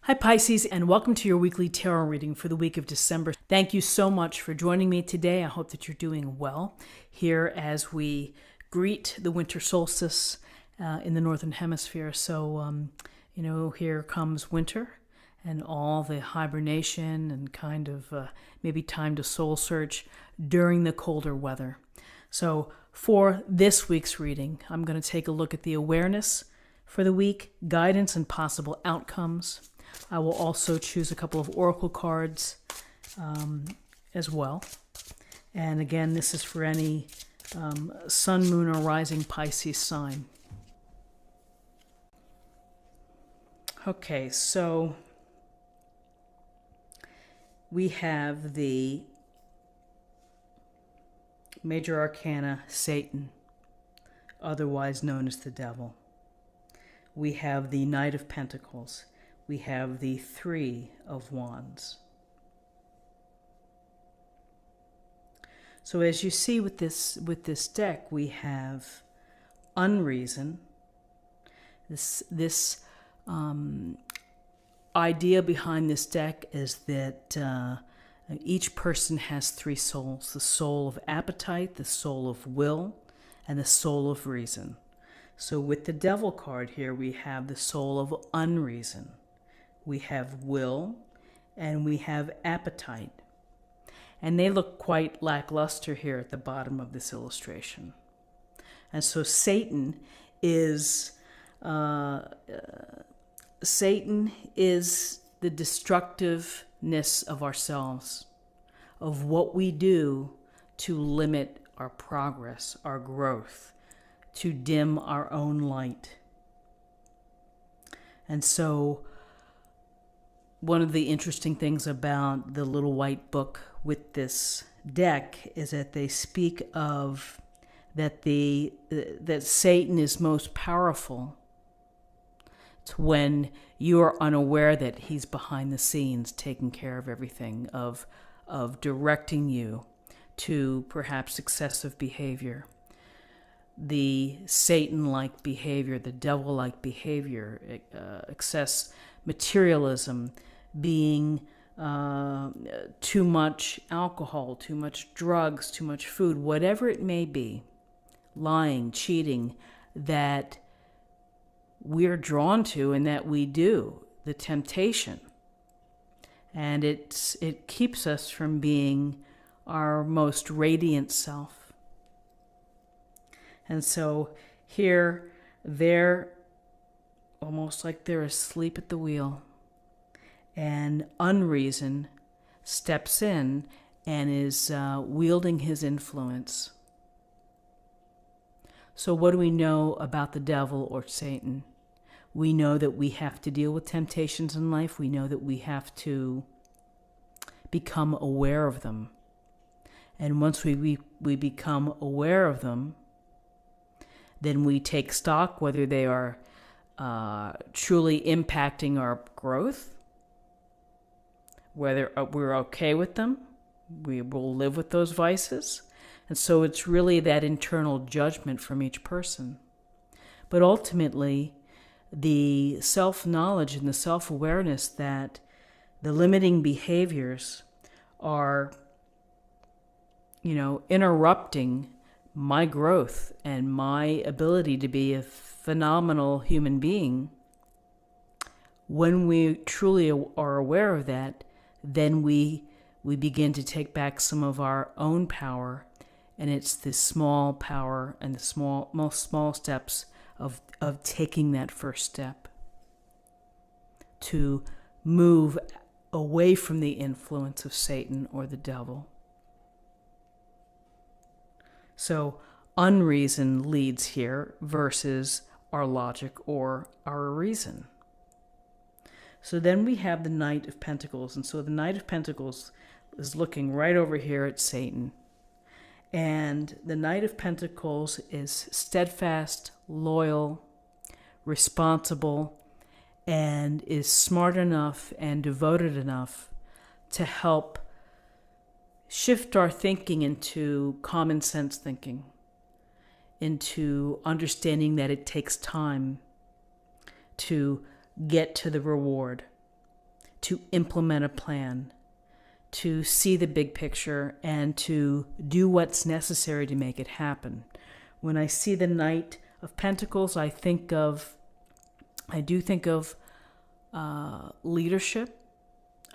Hi Pisces, and welcome to your weekly tarot reading for the week of December. Thank you so much for joining me today. I hope that you're doing well here as we greet the winter solstice in the Northern Hemisphere. So, here comes winter and all the hibernation and kind of maybe time to soul search during the colder weather. So for this week's reading, I'm going to take a look at the awareness for the week, guidance and possible outcomes. I will also choose a couple of oracle cards as well. And again, this is for any sun, moon, or rising Pisces sign. Okay, so we have the major arcana, Satan, otherwise known as the devil. We have the Knight of Pentacles. We have the Three of Wands. So as you see with this deck, we have unreason. This idea behind this deck is that each person has three souls: the soul of appetite, the soul of will, and the soul of reason. So with the Devil card here, we have the soul of unreason. We have will, and we have appetite. And they look quite lackluster here at the bottom of this illustration. And so Satan is the destructiveness of ourselves, of what we do to limit our progress, our growth, to dim our own light. And so one of the interesting things about the little white book with this deck is that they speak of that Satan is most powerful. It's when you are unaware that he's behind the scenes taking care of everything, of directing you to perhaps excessive behavior. The Satan-like behavior, the devil-like behavior, excess materialism, being too much alcohol, too much drugs, too much food, whatever it may be, lying, cheating, that we're drawn to and that we do, the temptation. And it keeps us from being our most radiant self. And so here, they're almost like they're asleep at the wheel. And unreason steps in and is wielding his influence. So what do we know about the devil or Satan? We know that we have to deal with temptations in life. We know that we have to become aware of them. And once we become aware of them, then we take stock whether they are truly impacting our growth, whether we're okay with them, we will live with those vices. And so it's really that internal judgment from each person. But ultimately, the self-knowledge and the self-awareness that the limiting behaviors are, interrupting my growth and my ability to be a phenomenal human being, when we truly are aware of that, then we begin to take back some of our own power, and it's the small power and the most small steps of taking that first step to move away from the influence of Satan or the devil. So unreason leads here versus our logic or our reason. So then we have the Knight of Pentacles. And so the Knight of Pentacles is looking right over here at Satan. And the Knight of Pentacles is steadfast, loyal, responsible, and is smart enough and devoted enough to help shift our thinking into common sense thinking, into understanding that it takes time to get to the reward. to implement a plan, to see the big picture, and to do what's necessary to make it happen. When I see the Knight of Pentacles, I do think of leadership.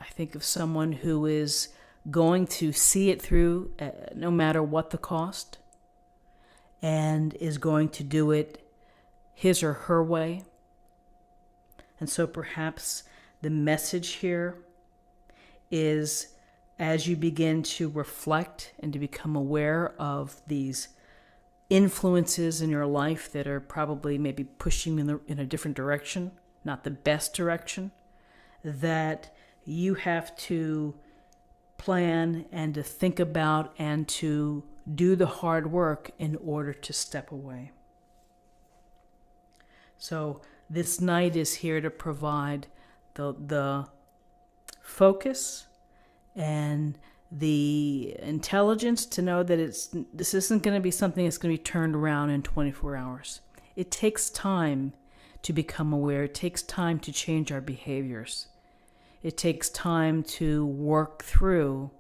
I think of someone who is going to see it through no matter what the cost, and is going to do it his or her way. And so perhaps the message here is, as you begin to reflect and to become aware of these influences in your life that are probably maybe pushing you in a different direction, not the best direction, that you have to plan and to think about and to do the hard work in order to step away. So this Knight is here to provide the focus and the intelligence to know that this isn't going to be something that's going to be turned around in 24 hours. It takes time to become aware. It takes time to change our behaviors. It takes time to work through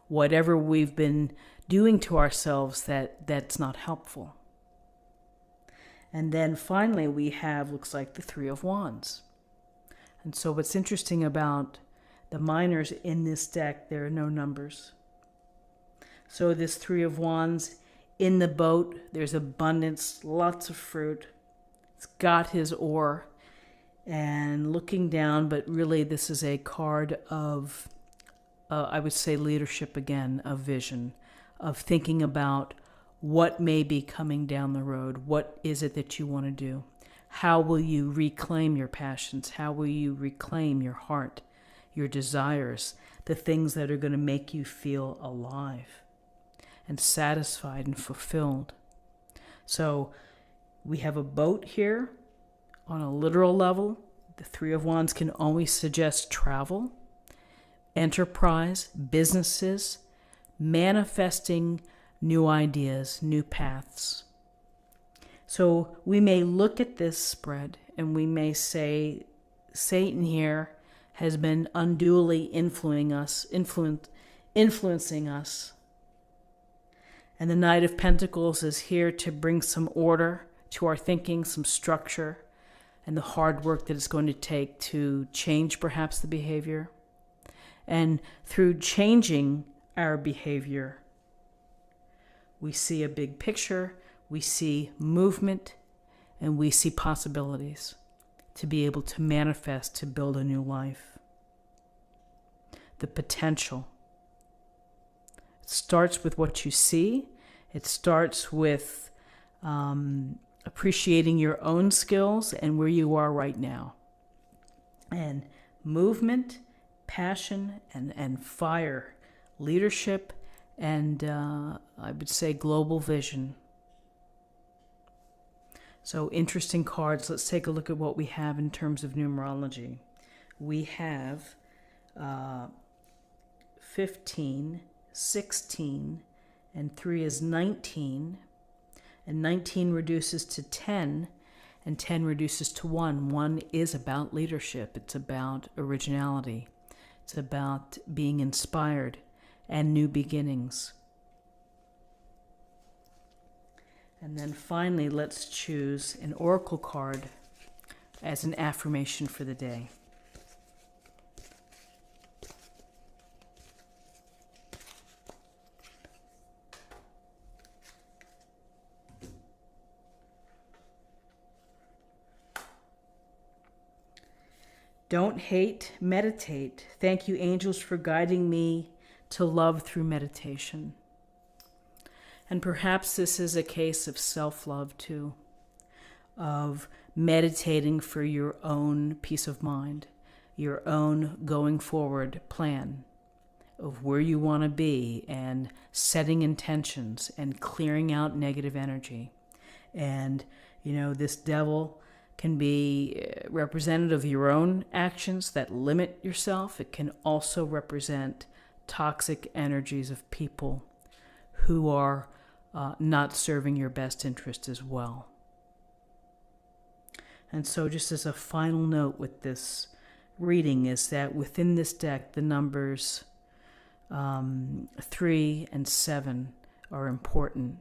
whatever we've been doing to ourselves that's not helpful. And then finally we have, looks like, the Three of Wands. And so what's interesting about the minors in this deck, there are no numbers. So this Three of Wands, in the boat, there's abundance, lots of fruit. It's got his oar and looking down, but really this is a card of, I would say, leadership again, of vision, of thinking about what may be coming down the road. What is it that you want to do? How will you reclaim your passions? How will you reclaim your heart, your desires, the things that are going to make you feel alive and satisfied and fulfilled? So we have a boat here on a literal level. The Three of Wands can always suggest travel, enterprise, businesses, manifesting new ideas, new paths. So we may look at this spread and we may say, Satan here has been unduly influencing us. And the Knight of Pentacles is here to bring some order to our thinking, some structure, and the hard work that it's going to take to change perhaps the behavior. And through changing our behavior, we see a big picture, we see movement, and we see possibilities to be able to manifest, to build a new life. The potential. It starts with what you see. It starts with appreciating your own skills and where you are right now. And movement, passion, and fire, leadership, and I would say global vision. So interesting cards. Let's take a look at what we have in terms of numerology. We have 15, 16, and 3 is 19. And 19 reduces to 10, and 10 reduces to 1. 1 is about leadership. It's about originality. It's about being inspired and new beginnings. And then finally, let's choose an oracle card as an affirmation for the day. Don't hate, meditate. Thank you, angels, for guiding me to love through meditation. And perhaps this is a case of self-love too, of meditating for your own peace of mind, your own going forward plan of where you want to be, and setting intentions and clearing out negative energy. And, you know, this devil can be representative of your own actions that limit yourself. It can also represent toxic energies of people who are not serving your best interest as well. And so just as a final note with this reading is that within this deck, the numbers 3 and 7 are important.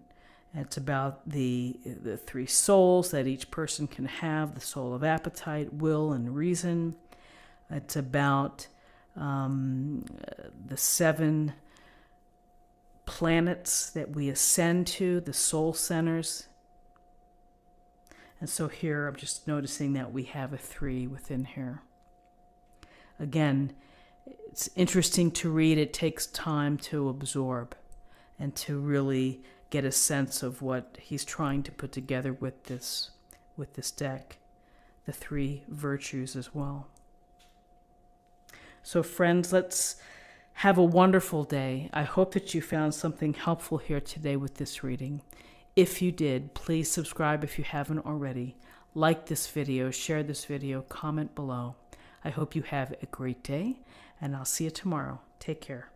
It's about the three souls that each person can have, the soul of appetite, will, and reason. It's about the 7 planets that we ascend to, the soul centers. And so here I'm just noticing that we have a 3 within here. Again, it's interesting to read. It takes time to absorb and to really get a sense of what he's trying to put together with this deck, the 3 virtues as well. So friends, let's have a wonderful day. I hope that you found something helpful here today with this reading. If you did, please subscribe if you haven't already. Like this video, share this video, comment below. I hope you have a great day, and I'll see you tomorrow. Take care.